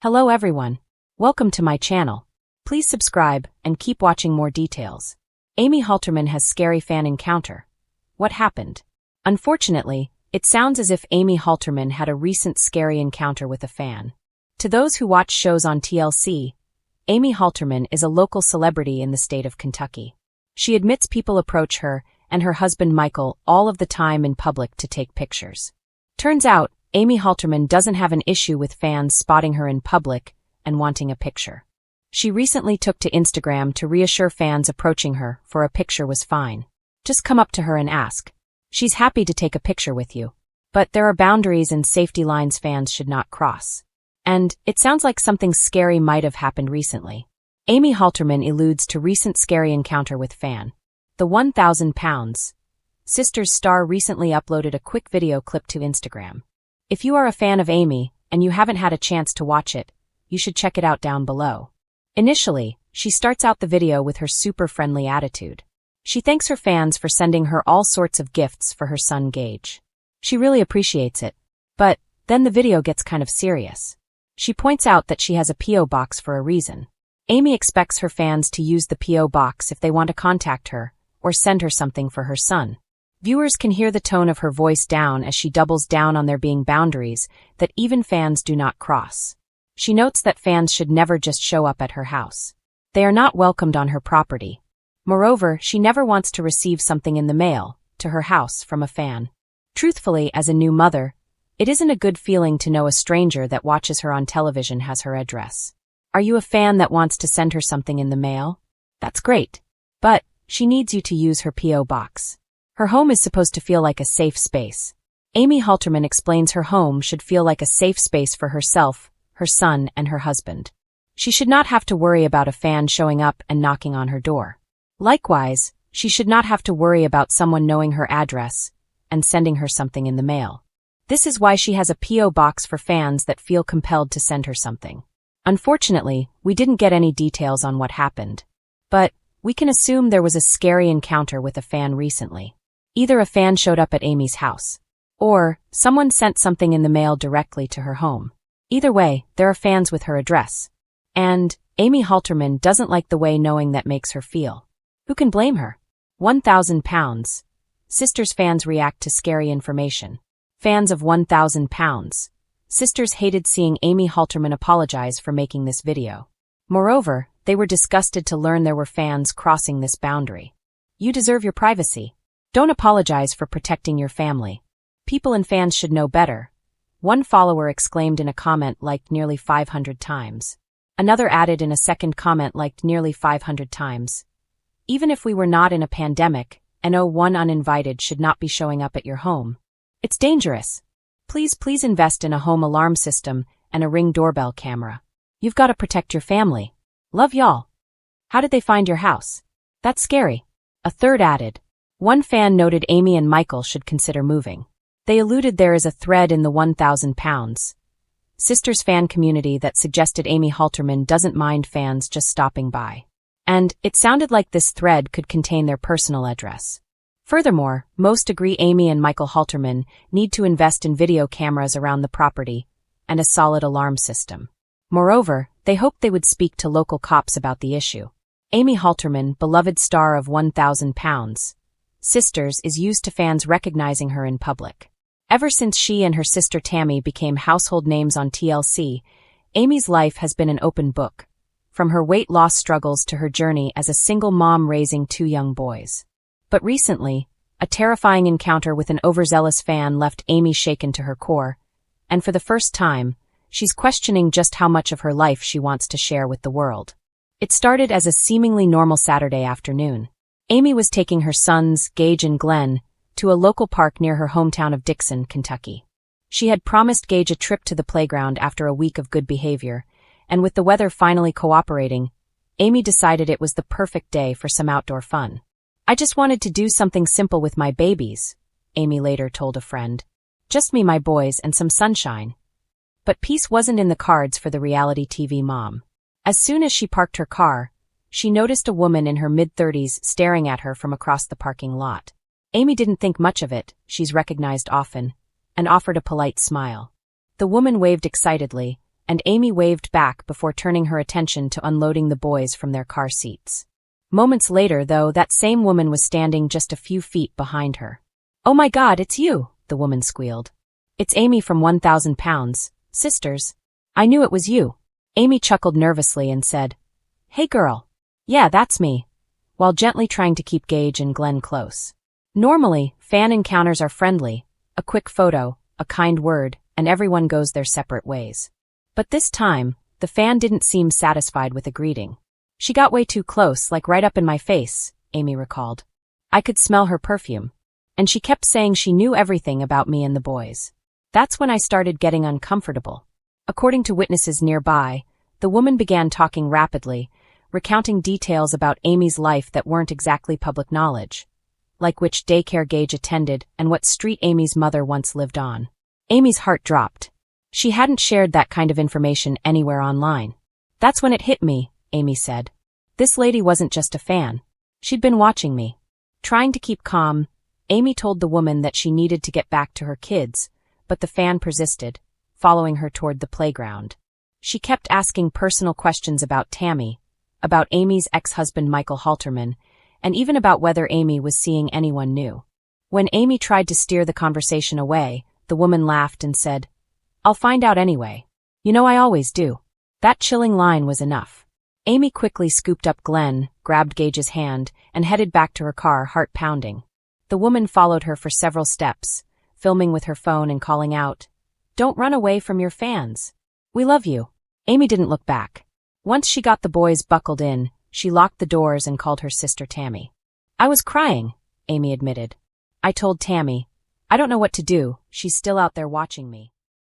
Hello everyone. Welcome to my channel. Please subscribe and keep watching more details. Amy Halterman has scary fan encounter. What happened? Unfortunately, it sounds as if Amy Halterman had a recent scary encounter with a fan. To those who watch shows on TLC, Amy Halterman is a local celebrity in the state of Kentucky. She admits people approach her and her husband Michael all of the time in public to take pictures. Turns out, Amy Halterman doesn't have an issue with fans spotting her in public and wanting a picture. She recently took to Instagram to reassure fans approaching her for a picture was fine. Just come up to her and ask. She's happy to take a picture with you. But there are boundaries and safety lines fans should not cross. And it sounds like something scary might have happened recently. Amy Halterman alludes to recent scary encounter with fan. The 1,000 pounds. Sisters star recently uploaded a quick video clip to Instagram. If you are a fan of Amy and you haven't had a chance to watch it, you should check it out down below. Initially, she starts out the video with her super friendly attitude. She thanks her fans for sending her all sorts of gifts for her son Gage. She really appreciates it. But then the video gets kind of serious. She points out that she has a P.O. box for a reason. Amy expects her fans to use the P.O. box if they want to contact her or send her something for her son. Viewers can hear the tone of her voice down as she doubles down on there being boundaries that even fans do not cross. She notes that fans should never just show up at her house. They are not welcomed on her property. Moreover, she never wants to receive something in the mail, to her house, from a fan. Truthfully, as a new mother, it isn't a good feeling to know a stranger that watches her on television has her address. Are you a fan that wants to send her something in the mail? That's great. But she needs you to use her P.O. box. Her home is supposed to feel like a safe space. Amy Halterman explains her home should feel like a safe space for herself, her son, and her husband. She should not have to worry about a fan showing up and knocking on her door. Likewise, she should not have to worry about someone knowing her address and sending her something in the mail. This is why she has a P.O. box for fans that feel compelled to send her something. Unfortunately, we didn't get any details on what happened. But we can assume there was a scary encounter with a fan recently. Either a fan showed up at Amy's house, or someone sent something in the mail directly to her home. Either way, there are fans with her address. And Amy Halterman doesn't like the way knowing that makes her feel. Who can blame her? 1,000 pounds. Sisters fans react to scary information. Fans of 1,000 pounds. Sisters hated seeing Amy Halterman apologize for making this video. Moreover, they were disgusted to learn there were fans crossing this boundary. You deserve your privacy. Don't apologize for protecting your family. People and fans should know better. One follower exclaimed in a comment liked nearly 500 times. Another added in a second comment liked nearly 500 times. Even if we were not in a pandemic, one uninvited should not be showing up at your home. It's dangerous. Please invest in a home alarm system and a Ring doorbell camera. You've got to protect your family. Love y'all. How did they find your house? That's scary. A third added. One fan noted Amy and Michael should consider moving. They alluded there is a thread in the 1,000 pounds. Sisters fan community that suggested Amy Halterman doesn't mind fans just stopping by. And it sounded like this thread could contain their personal address. Furthermore, most agree Amy and Michael Halterman need to invest in video cameras around the property and a solid alarm system. Moreover, they hoped they would speak to local cops about the issue. Amy Halterman, beloved star of 1,000 pounds. Sisters is used to fans recognizing her in public. Ever since she and her sister Tammy became household names on TLC, Amy's life has been an open book. From her weight loss struggles to her journey as a single mom raising 2 young boys. But recently, a terrifying encounter with an overzealous fan left Amy shaken to her core, and for the first time, she's questioning just how much of her life she wants to share with the world. It started as a seemingly normal Saturday afternoon. Amy was taking her sons, Gage and Glenn, to a local park near her hometown of Dixon, Kentucky. She had promised Gage a trip to the playground after a week of good behavior, and with the weather finally cooperating, Amy decided it was the perfect day for some outdoor fun. I just wanted to do something simple with my babies, Amy later told a friend. Just me, my boys, and some sunshine. But peace wasn't in the cards for the reality TV mom. As soon as she parked her car, she noticed a woman in her mid-30s staring at her from across the parking lot. Amy didn't think much of it, she's recognized often, and offered a polite smile. The woman waved excitedly, and Amy waved back before turning her attention to unloading the boys from their car seats. Moments later, though, that same woman was standing just a few feet behind her. "Oh my God, it's you," the woman squealed. "It's Amy from 1,000 Pounds, Sisters. I knew it was you." Amy chuckled nervously and said, "Hey girl. Yeah, that's me," while gently trying to keep Gage and Glenn close. Normally, fan encounters are friendly, a quick photo, a kind word, and everyone goes their separate ways. But this time, the fan didn't seem satisfied with a greeting. "She got way too close, like right up in my face," Amy recalled. "I could smell her perfume. And she kept saying she knew everything about me and the boys. That's when I started getting uncomfortable." According to witnesses nearby, the woman began talking rapidly, recounting details about Amy's life that weren't exactly public knowledge, like which daycare Gage attended and what street Amy's mother once lived on. Amy's heart dropped. She hadn't shared that kind of information anywhere online. "That's when it hit me," Amy said. "This lady wasn't just a fan. She'd been watching me." Trying to keep calm, Amy told the woman that she needed to get back to her kids, but the fan persisted, following her toward the playground. She kept asking personal questions about Tammy, about Amy's ex-husband Michael Halterman, and even about whether Amy was seeing anyone new. When Amy tried to steer the conversation away, the woman laughed and said, "I'll find out anyway. You know I always do." That chilling line was enough. Amy quickly scooped up Glenn, grabbed Gage's hand, and headed back to her car, heart pounding. The woman followed her for several steps, filming with her phone and calling out, "Don't run away from your fans. We love you." Amy didn't look back. Once she got the boys buckled in, she locked the doors and called her sister Tammy. "I was crying," Amy admitted. "I told Tammy, I don't know what to do, she's still out there watching me."